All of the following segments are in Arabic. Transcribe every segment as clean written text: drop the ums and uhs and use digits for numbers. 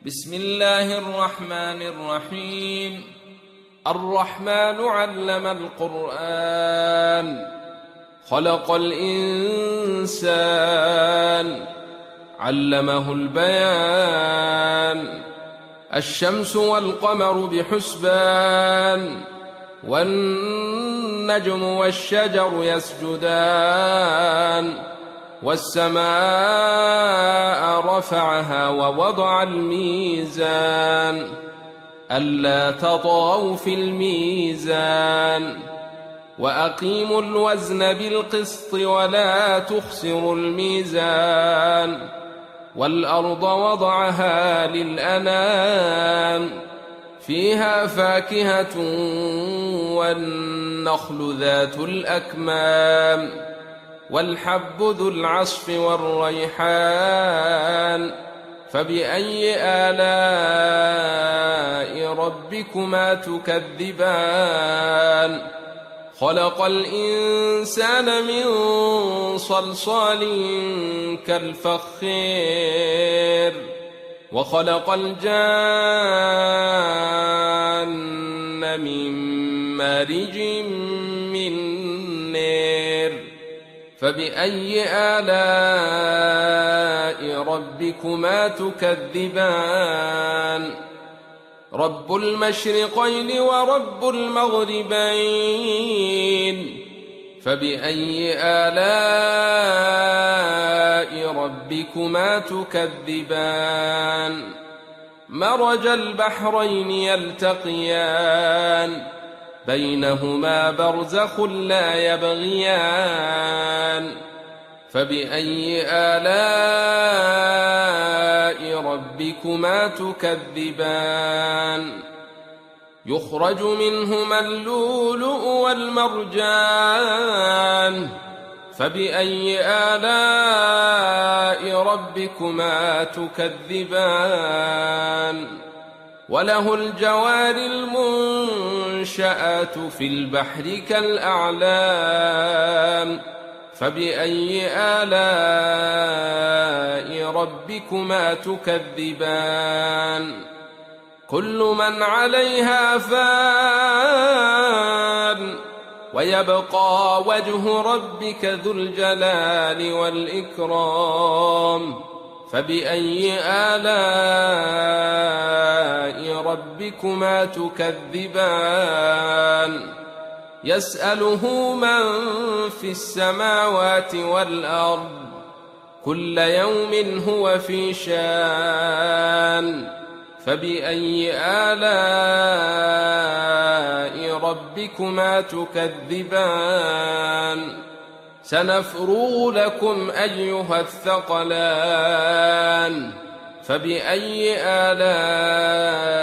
بسم الله الرحمن الرحيم. الرحمن علم القرآن، خلق الإنسان، علمه البيان. الشمس والقمر بحسبان، والنجم والشجر يسجدان. والسماء رفعها ووضع الميزان، ألا تطغوا في الميزان. وأقيموا الوزن بالقسط ولا تخسروا الميزان. والأرض وضعها للأنام، فيها فاكهة والنخل ذات الأكمام، والحب ذو العصف والريحان. فبأي آلاء ربكما تكذبان؟ خلق الإنسان من صلصال كالفخار، وخلق الجان من مارج من نار. فبأي آلاء ربكما تكذبان؟ رب المشرقين ورب المغربين. فبأي آلاء ربكما تكذبان؟ مرج البحرين يلتقيان، بينهما برزخ لا يبغيان. فبأي آلاء ربكما تكذبان؟ يخرج منهما اللؤلؤ والمرجان. فبأي آلاء ربكما تكذبان؟ وله الجوار المنشآت في البحر كالأعلام. فبأي آلاء ربكما تكذبان؟ كل من عليها فان، ويبقى وجه ربك ذو الجلال والإكرام. فبأي آلاء ربكما تكذبان؟ يسأله من في السماوات والأرض، كل يوم هو في شان. فبأي آلاء ربكما تكذبان؟ سنفرغ لكم أيها الثقلان. فبأي آلاء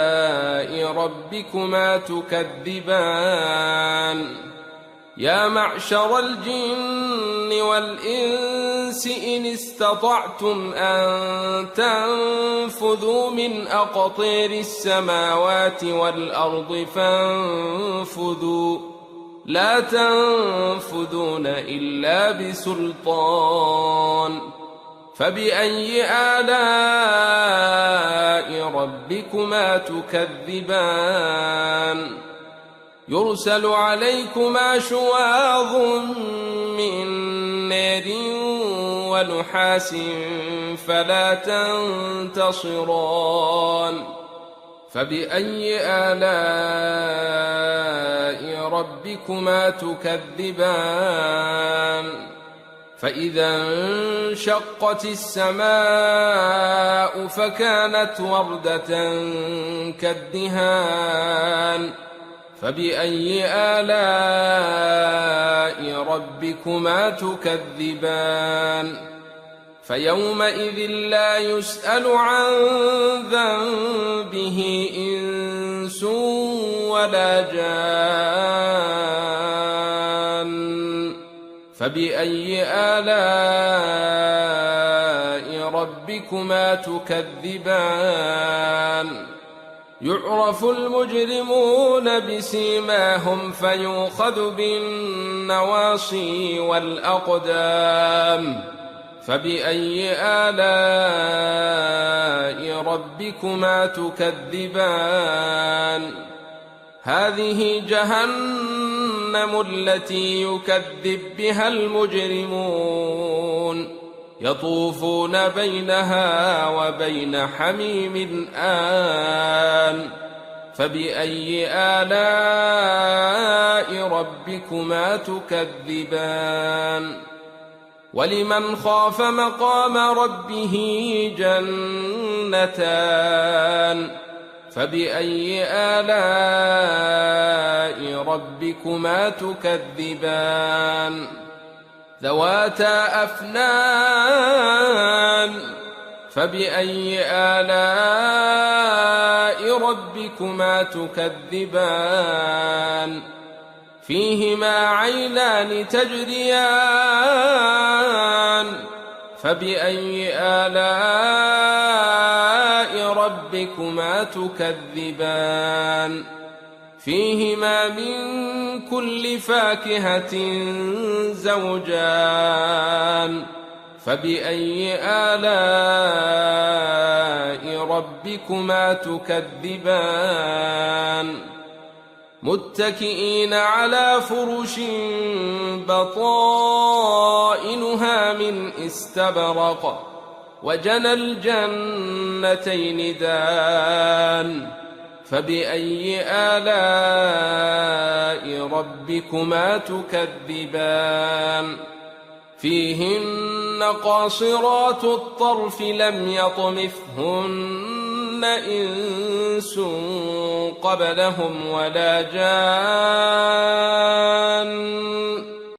ربكما تكذبان؟ يا معشر الجن والإنس إن استطعتم أن تنفذوا من أقطير السماوات والأرض فانفذوا، لا تنفذون إلا بسلطان. فبأي آلاء ربكما تكذبان؟ يرسل عليكما شواظ من نار ونحاس فلا تنتصران. فبأي آلاء ربكما تكذبان؟ فإذا انشقت السماء فكانت وردة كالدهان. فبأي آلاء ربكما تكذبان؟ فيومئذ لا يسأل عن ذنبه إنس ولا جان. فبأي آلاء ربكما تكذبان؟ يعرف المجرمون بسيماهم فيؤخذ بالنواصي والأقدام. فبأي آلاء ربكما تكذبان هذه جهنم التي يكذب بها المجرمون يطوفون بينها وبين حميم آن فبأي آلاء ربكما تكذبان ولمن خاف مقام ربه جنتان فبأي آلاء ربكما تكذبان ذواتا أفنان فبأي آلاء ربكما تكذبان فيهما عينان تجريان فبأي آلاء ربكما تكذبان فيهما من كل فاكهة زوجان فبأي آلاء ربكما تكذبان متكئين على فرش بطائنها من استبرق وجنى الجنتين دان فبأي آلاء ربكما تكذبان فيهن قاصرات الطرف لم يطمثهن إنس قبلهم ولا جان